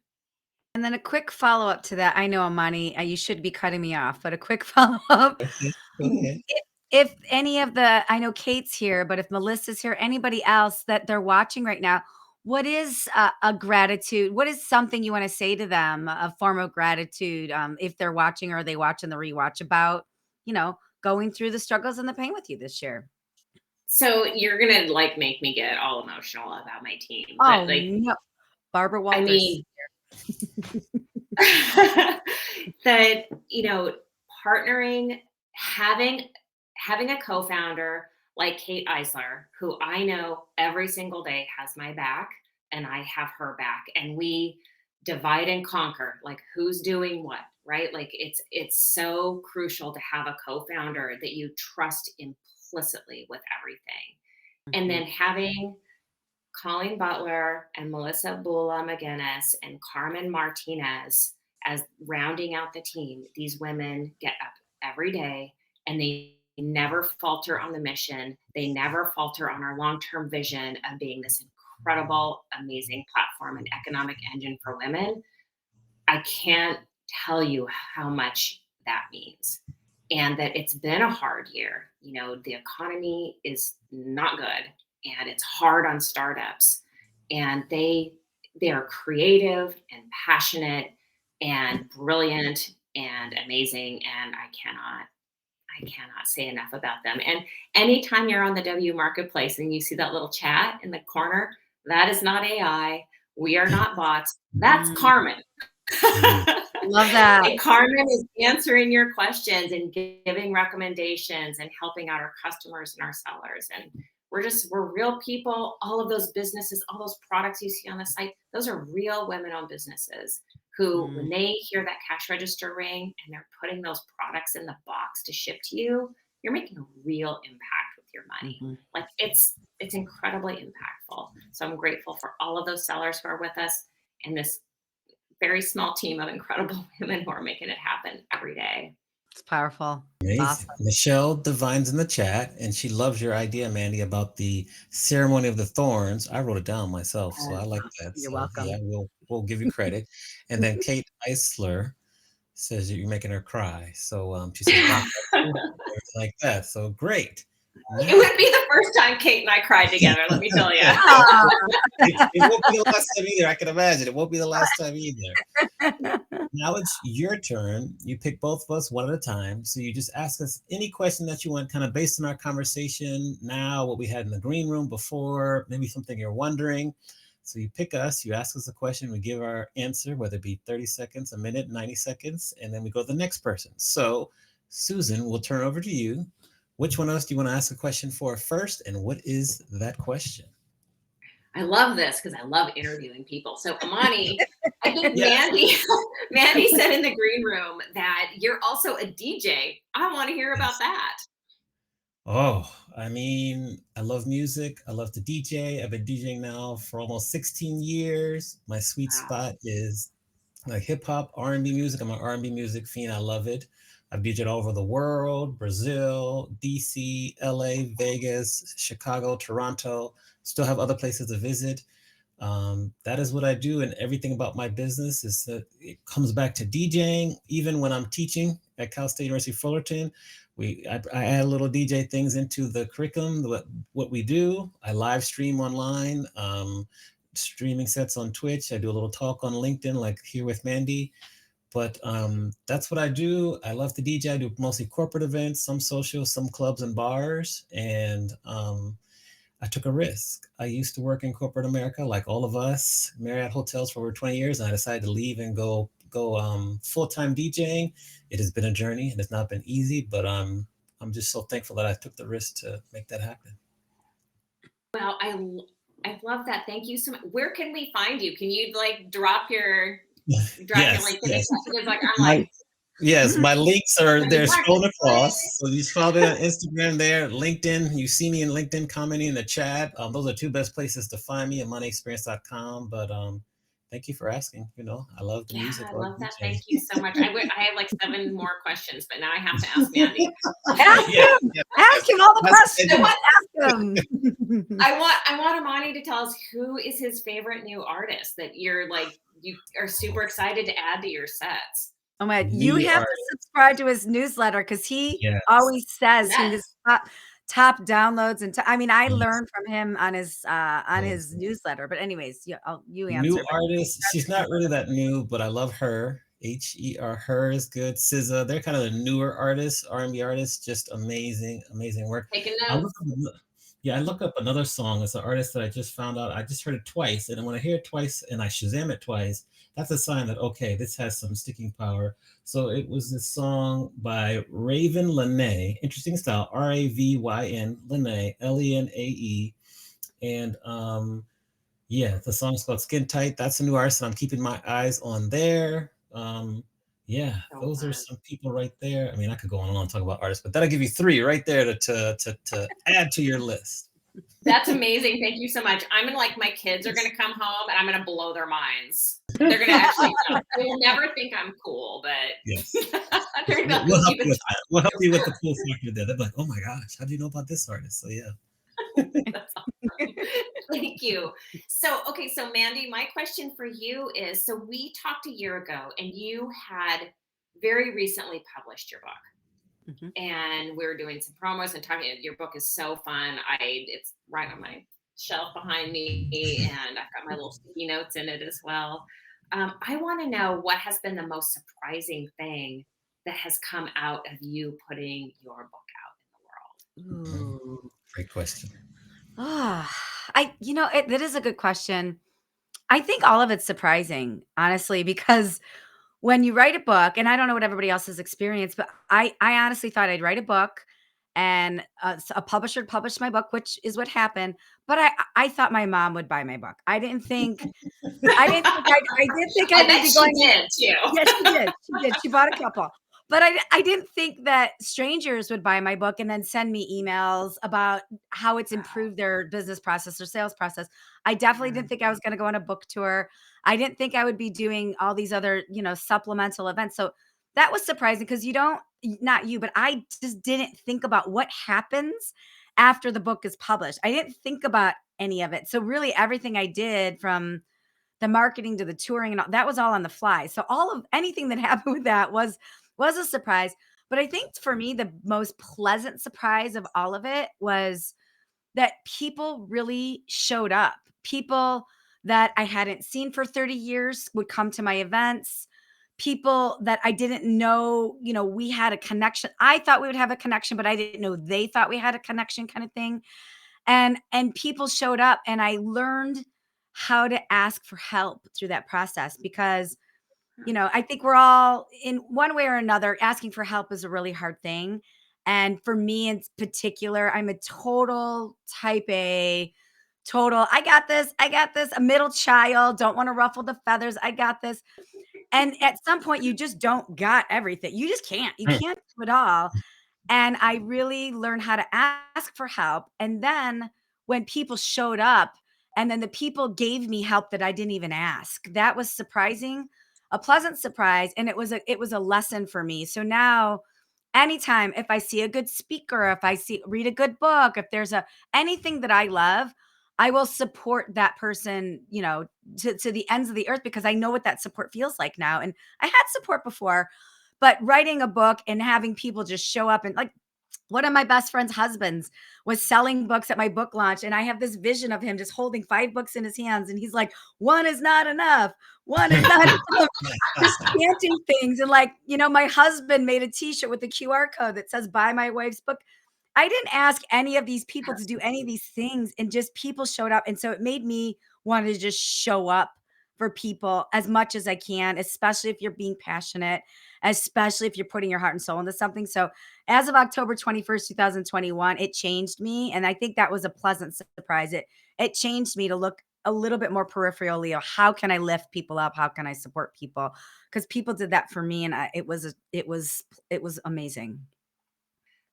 C: And then a quick follow-up to that. I know, Amani, you should be cutting me off, but a quick follow-up.
B: Okay, go ahead.
C: If any of the, I know Kate's here, but if Melissa's here, anybody else that they're watching right now, what is a gratitude? What is something you want to say to them, a form of gratitude, if they're watching or they watch in the rewatch about, going through the struggles and the pain with you this year?
A: So you're gonna like make me get all emotional about my team, but
C: Oh,
A: like,
C: no. Barbara
A: I
C: Walters.
A: mean, that, partnering, having a co-founder like Kate Eisler, who I know every single day has my back and I have her back, and we divide and conquer, like who's doing what, right? Like it's so crucial to have a co-founder that you trust implicitly with everything. And
C: Mhm.
A: then having Colleen Butler and Melissa Bula McGinnis and Carmen Martinez as rounding out the team. These women get up every day, and they never falter on the mission. They never falter on our long term vision of being this incredible, amazing platform and economic engine for women. I can't tell you how much that means. And that it's been a hard year. The economy is not good, and it's hard on startups. And they are creative and passionate and brilliant and amazing. And I cannot say enough about them. And anytime you're on the W marketplace and you see that little chat in the corner, that is not AI. We are not bots. That's
C: Mm,
A: Carmen.
B: Mhm.
C: love that.
A: And Carmen is answering your questions and giving recommendations and helping out our customers and our sellers. And we're real people. All of those businesses, all those products you see on the site, those are real women-owned businesses who,
C: Mm,
A: when they hear that cash register ring and they're putting those products in the box to ship to you, you're making a real impact with your money.
C: mhm.
A: Like it's incredibly impactful. So I'm grateful for all of those sellers who are with us, and this very small team of incredible women who are making it happen every day.
C: It's powerful. It's
B: Amazing.
C: awesome.
B: Michelle Divine's in the chat, and she loves your idea, Mandy, about the ceremony of the thorns. I wrote it down myself, so I like that.
C: You're
B: So yeah,
C: welcome.
B: we'll give you credit. And then Kate Eisler says you're making her cry. So she says God bless you, everything like that. So great.
A: It
B: Now
A: would be the first time Kate and I cried together, let me tell you.
C: Aw.
B: it won't be the last time either. I can imagine it won't be the last time either. Now it's your turn. You pick both of us one at a time. So you just ask us any question that you want, kind of based on our conversation now, what we had in the green room before, maybe something you're wondering. So you pick us, you ask us a question, we give our answer, whether it be 30 seconds, a minute, 90 seconds, and then we go to the next person. So, Susan, we'll turn over to you. Which one of us do you want to ask a question for first? And what is that question?
A: I love this because I love interviewing people. So Amani, I think
B: Yes.
A: Mandy said in the green room that you're also a DJ. I want to hear about
B: Yes.
A: that.
B: Oh, I mean, I love music. I love to DJ. I've been DJing now for almost 16 years. My sweet
A: Wow.
B: spot is like hip hop, R&B music. I'm an R&B music fiend. I love it. I've DJed all over the world, Brazil, DC, LA, Vegas, Chicago, Toronto. Still have other places to visit. That is what I do, and everything about my business is that it comes back to DJing. Even when I'm teaching at Cal State University Fullerton, I add little DJ things into the curriculum. What we do, I live stream online, streaming sets on Twitch. I do a little talk on LinkedIn, like here with Mandy. But that's what I do. I love to DJ. I do mostly corporate events, some social, some clubs and bars, and I took a risk. I used to work in corporate America, like all of us, Marriott hotels for over 20 years, and I decided to leave and go full time DJing. It has been a journey, and it's not been easy, but I'm just so thankful that I took the risk to make that happen.
A: Well, I love that. Thank you so much. Where can we find you? Can you like drop your
B: Yes,
A: LinkedIn?
B: yes.
A: Because like I'm
B: My
A: like,
B: Yes, my links are
A: I mean,
B: they're
A: what?
B: scrolling across. So you follow me on Instagram there, LinkedIn. You see me in LinkedIn commenting in the chat. Those are two best places to find me at moneyexperience.com. But thank you for asking. I love the
A: Yeah,
B: music,
A: I
B: I love
A: love that.
B: DJing.
A: Thank you so much. I have like 7 more questions, but now I have to ask Mandy.
C: Ask
B: Yeah,
C: him.
B: yeah,
C: Ask him all the
B: That's-
C: questions.
A: what-
C: Ask him.
A: I want Amani to tell us who is his favorite new artist that you are super excited to add to your sets.
C: Oh my, you
B: New
C: have to
B: artist.
C: subscribe to his newsletter because he
B: Yes.
C: always says who
A: Yes.
C: his top downloads and I mean, I
B: Yes.
C: learned from him on his
B: Yes.
C: newsletter. But anyways, you answer.
B: New
C: But
B: artist. She's not really that new, but I love her. Her. Her is good. SZA. They're kind of the newer artists, R&B artists. Just amazing, amazing work.
A: Taking
B: I
A: notes.
B: I look up another song. It's an artist that I just found out. I just heard it twice, and when I hear it twice and I Shazam it twice, that's a sign that okay, this has some sticking power. So it was this song by Raven Lenae. Interesting style. Ravyn Lenae. Lenae. And yeah, the song's called Skin Tight. That's a new artist, and I'm keeping my eyes on there. Yeah,
A: So
B: those are
A: fun.
B: some people right there. I mean, I could go on and on and talk about artists, but that'll give you 3 right there to add to your list.
A: That's amazing. Thank you so much. I'm gonna like my kids are gonna come home and I'm gonna blow their minds. They're gonna actually they will never think I'm cool, but
B: Yes.
A: they're gonna be like,
B: We'll
A: "Who's
B: help
A: even
B: you with that. We'll help you with the cool factor there. They'll be like, oh my gosh, how do you know about this artist? So yeah.
A: That's awesome. Thank you. So, okay, so Mandy, my question for you is so we talked a year ago and you had very recently published your book.
C: Mhm.
A: And we were doing some promos and talking. Your book is so fun. It's right on my shelf behind me, and I've got my little sticky notes in it as well. I want to know what has been the most surprising thing that has come out of you putting your book out in the world.
C: Ooh.
B: Great question.
C: That is a good question. I think all of it's surprising, honestly, because when you write a book, and I don't know what everybody else has experienced, but I honestly thought I'd write a book and a publisher would publish my book, which is what happened. But I thought my mom would buy my book. I didn't think I did think
A: I
C: I would
A: bet
C: be
A: she
C: going.
A: did too.
C: Yes, she did. She did. She bought a couple. But I didn't think that strangers would buy my book and then send me emails about how it's improved their business process or sales process. I definitely didn't think I was going to go on a book tour. I didn't think I would be doing all these other, supplemental events. So that was surprising because not you, but I just didn't think about what happens after the book is published. I didn't think about any of it. So really everything I did from the marketing to the touring and all, that was all on the fly. So all of anything that happened with that was a surprise. But I think for me, the most pleasant surprise of all of it was that people really showed up. People that I hadn't seen for 30 years would come to my events. People that I didn't know, we had a connection. I thought we would have a connection, but I didn't know they thought we had a connection kind of thing. And people showed up and I learned how to ask for help through that process because I think we're all in one way or another asking for help is a really hard thing. And for me in particular, I'm a total type A, I got this, a middle child, don't want to ruffle the feathers. I got this. And at some point you just don't got everything. You just can't. You can't do it all. And I really learned how to ask for help. And then when people showed up and then the people gave me help that I didn't even ask, that was surprising, a pleasant surprise. And it was a lesson for me. So now anytime if I see a good speaker, if I read a good book, if there's anything that I love, I will support that person, to the ends of the earth because I know what that support feels like now. And I had support before, but writing a book and having people just show up and like one of my best friend's husbands was selling books at my book launch. And I have this vision of him just holding 5 books in his hands. And he's like, one is not enough. One is not enough. Just chanting things. And like, my husband made a t-shirt with the QR code that says, buy my wife's book. I didn't ask any of these people to do any of these things, and just people showed up. And so it made me want to just show up for people as much as I can, especially if you're being passionate, especially if you're putting your heart and soul into something. So as of October 21st, 2021, it changed me. And I think that was a pleasant surprise. It changed me to look a little bit more peripherally of how can I lift people up? How can I support people? Because people did that for me, and it was amazing.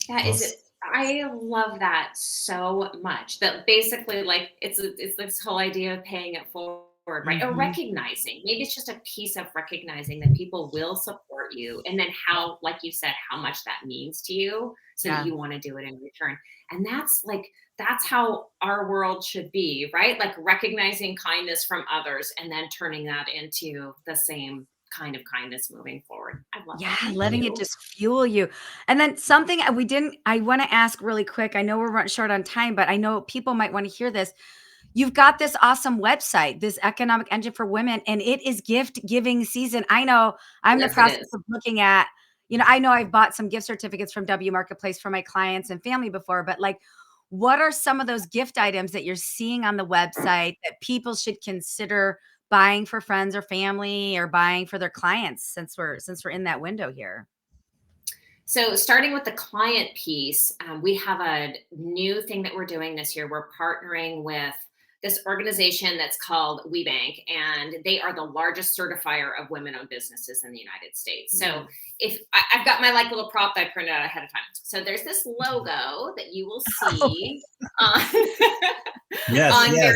A: That is it.
B: Awesome.
A: I love that so much. That basically, like, it's this whole idea of paying it forward, right? Or
C: Mhm.
A: recognizing. Maybe it's just a piece of recognizing that people will support you, and then how, like you said, how much that means to you, so that
C: Yeah.
A: you want to do it in return. And that's how our world should be, right? Like recognizing kindness from others, and then turning that into the same kind of kindness moving forward. I love
C: Yeah,
A: it. Thank
C: letting it
A: you.
C: just fuel you. And then something I want to ask really quick. I know we're running short on time, but I know people might want to hear this. You've got this awesome website, this economic engine for women, and it is gift giving season. I know I'm in the
A: Yes, it
C: process
A: is.
C: of looking at, I know I've bought some gift certificates from W Marketplace for my clients and family before, but like, what are some of those gift items that you're seeing on the website that people should consider buying for friends or family or buying for their clients since we're in that window here?
A: So, starting with the client piece, we have a new thing that we're doing this year. We're partnering with this organization that's called WeBank, and they are the largest certifier of women-owned businesses in the United States. So,
C: Nice.
A: if I've got my like little prop that I printed out ahead of time. So, there's this logo that you will see on,
B: Yes,
A: on
B: yes.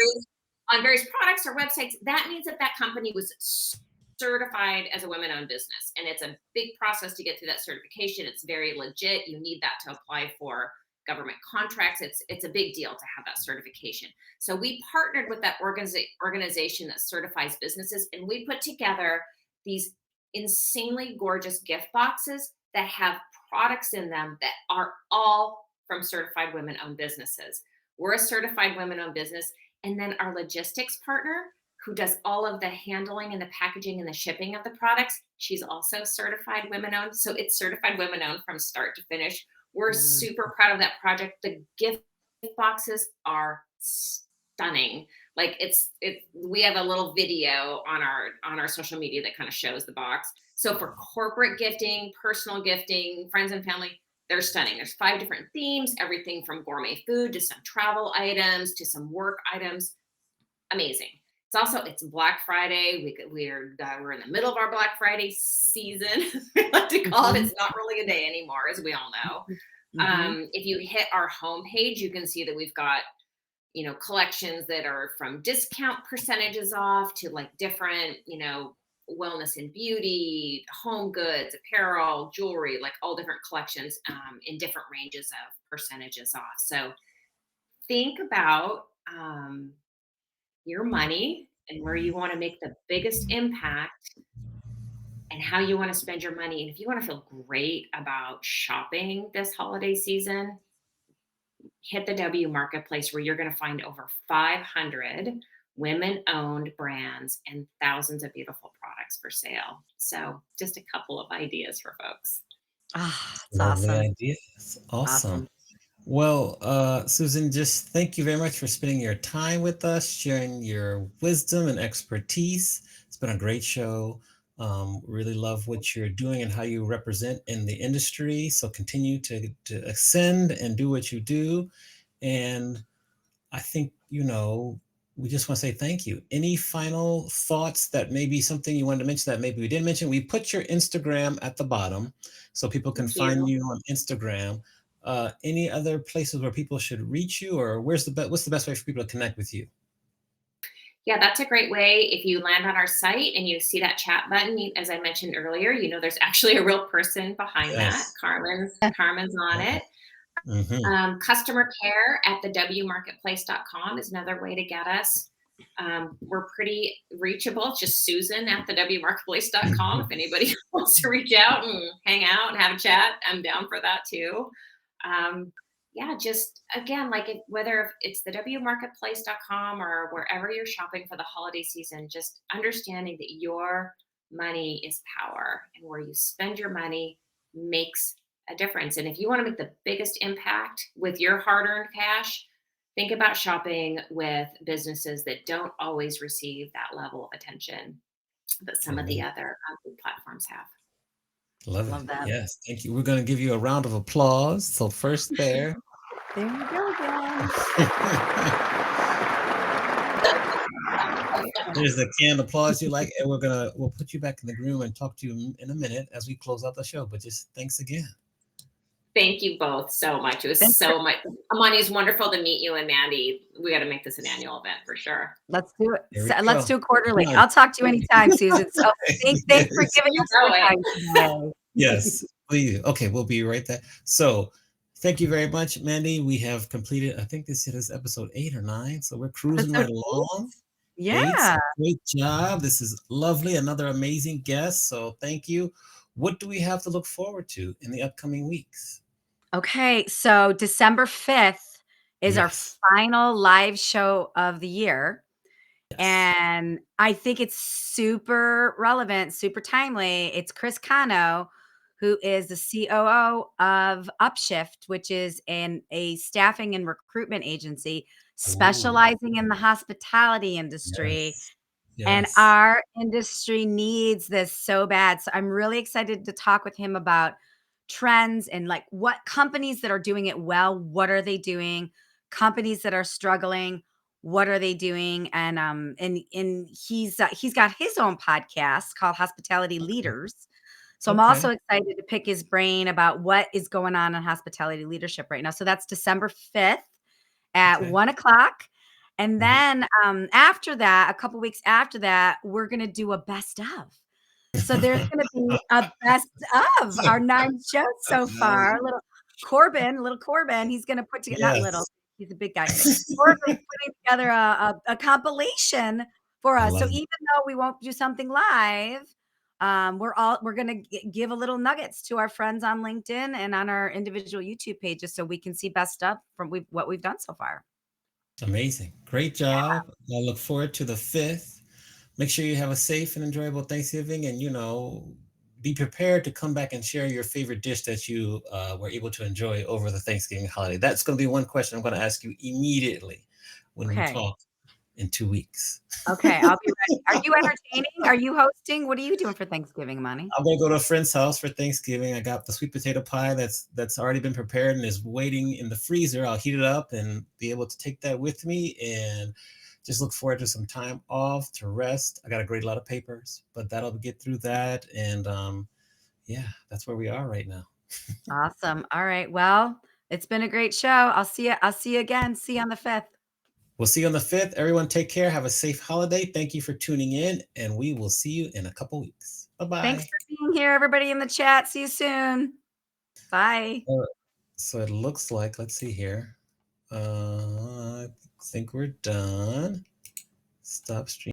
A: various products or websites. That means that that company was certified as a women-owned business, and it's a big process to get through that certification. It's very legit. You need that to apply for government contracts. It's a big deal to have that certification. So we partnered with that organization that certifies businesses, and we put together these insanely gorgeous gift boxes that have products in them that are all from certified women-owned businesses. We're a certified women-owned business, and then our logistics partner, who does all of the handling and the packaging and the shipping of the products, she's also certified women owned. So it's certified women owned from start to finish. We're
C: Mm.
A: super proud of that project. The gift boxes are stunning. Like we have a little video on our social media that kind of shows the box. So for corporate gifting, personal gifting, friends and family, they're stunning. There's 5 different themes, everything from gourmet food to some travel items to some work items. Amazing. It's Black Friday. We're in the middle of our Black Friday season. We like to call it.
C: Mhm.
A: It's not really a day anymore, as we all know.
C: Mhm.
A: If you hit our homepage, you can see that we've got collections that are from discount percentages off to like different wellness and beauty, home goods, apparel, jewelry, like all different collections in different ranges of percentages off. So think about your money and where you want to make the biggest impact and how you want to spend your money. And if you want to feel great about shopping this holiday season, hit the W Marketplace where you're going to find over 500 women owned brands and thousands of beautiful products for sale. So, just a couple of ideas for folks.
C: Ah, it's
B: Lovely
C: awesome.
B: ideas. Awesome.
C: Awesome.
B: Well, Susan, just thank you very much for spending your time with us, sharing your wisdom and expertise. It's been a great show. Really love what you're doing and how you represent in the industry. So continue to ascend and do what you do. And I think, we just want to say thank you. Any final thoughts that maybe something you wanted to mention that maybe we didn't mention? We put your Instagram at the bottom so people can
A: Thank
B: find
A: you.
B: you on Instagram. Any other places where people should reach you, or what's the best way for people to connect with you?
A: Yeah, that's a great way. If you land on our site and you see that chat button, as I mentioned earlier, there's actually a real person behind that.
B: Yes.
A: Carmen's on it.
B: Hmm.
A: Customer care at thewmarketplace.com is another way to get us. We're pretty reachable. It's just Susan at thewmarketplace.com. If anybody wants to reach out and hang out and have a chat, I'm down for that too. Um, yeah, just again, like whether it's the wmarketplace.com or wherever you're shopping for the holiday season, just understanding that your money is power and where you spend your money makes a difference. And if you want to make the biggest impact with your hard earned cash, think about shopping with businesses that don't always receive that level of attention that some of the other big platforms have.
B: Love it.
C: Love that.
B: Yes. Thank you. We're going to give you a round of applause. So first there.
C: There you go again.
B: There's the canned applause you like, and we'll put you back in the room and talk to you in a minute as we close out the show. But just thanks again.
A: Thank you both so much. It was
C: Thanks
A: so much. Amani, it's wonderful to meet you, and Mandy. We got to make this an annual event for sure.
C: Let's do it.
B: Here we
C: Let's
B: go.
C: do it quarterly.
B: Done.
C: I'll talk to you anytime, Susan. So thanks for giving us
A: Go
C: your
A: ahead.
C: time today.
B: Yes, please. Okay, we'll be right there. So thank you very much, Mandy. We have completed, I think this is episode 8 or 9. So we're cruising right
C: Episode
B: along. 8.
C: Yeah.
B: So great job. This is lovely. Another amazing guest. So thank you. What do we have to look forward to in the upcoming weeks?
C: Okay. So December 5th is our
B: Yes.
C: final live show of the year.
B: Yes.
C: And I think it's super relevant, super timely. It's Chris Cano, who is the COO of Upshift, which is a staffing and recruitment agency
B: Ooh,
C: specializing in the hospitality industry.
B: yes.
C: And
B: Yes.
C: our industry needs this so bad. So I'm really excited to talk with him about trends and like what companies that are doing it well, what are they doing? Companies that are struggling, what are they doing? And he's got his own podcast called Hospitality Leaders. So I'm
B: Okay.
C: also excited to pick his brain about what is going on in hospitality leadership right now. So that's December 5th at
B: Okay.
C: 1:00. And
B: Mhm.
C: then after that, a couple weeks after that, we're gonna do a best of. So there's gonna be a best of our 9 shows so far. Little Corbin, he's gonna put together not little,
B: Yes.
C: he's a big guy. Corbin's putting together a compilation for
B: I
C: us. So
B: love it.
C: even though we won't do something live, we're gonna give a little nuggets to our friends on LinkedIn and on our individual YouTube pages so we can see best of from what we've done so far.
B: Amazing. Great job. I look forward to the 5th. Make sure you have a safe and enjoyable Thanksgiving, and be prepared to come back and share your favorite dish that you were able to enjoy over the Thanksgiving holiday. That's going to be one question I'm going to ask you immediately when we
C: Okay.
B: talk in 2 weeks.
C: Okay, I'll be ready. Are you entertaining? Are you hosting? What are you doing for Thanksgiving, Money?
B: I'm gonna go to a friend's house for Thanksgiving. I got the sweet potato pie that's already been prepared and is waiting in the freezer. I'll heat it up and be able to take that with me and just look forward to some time off to rest. I got to grade a lot of papers, but that'll get through that. And yeah, that's where we are right now.
C: Awesome. All right. Well, it's been a great show. I'll see you again. See you on the 5th.
B: We'll see you on the 5th. Everyone take care. Have a safe holiday. Thank you for tuning in, and we will see you in a couple weeks.
C: Thanks
B: Bye-bye.
C: for being here, everybody in the chat. See you soon. Bye.
B: So it looks like, let's see here. I think we're done. Stop stream.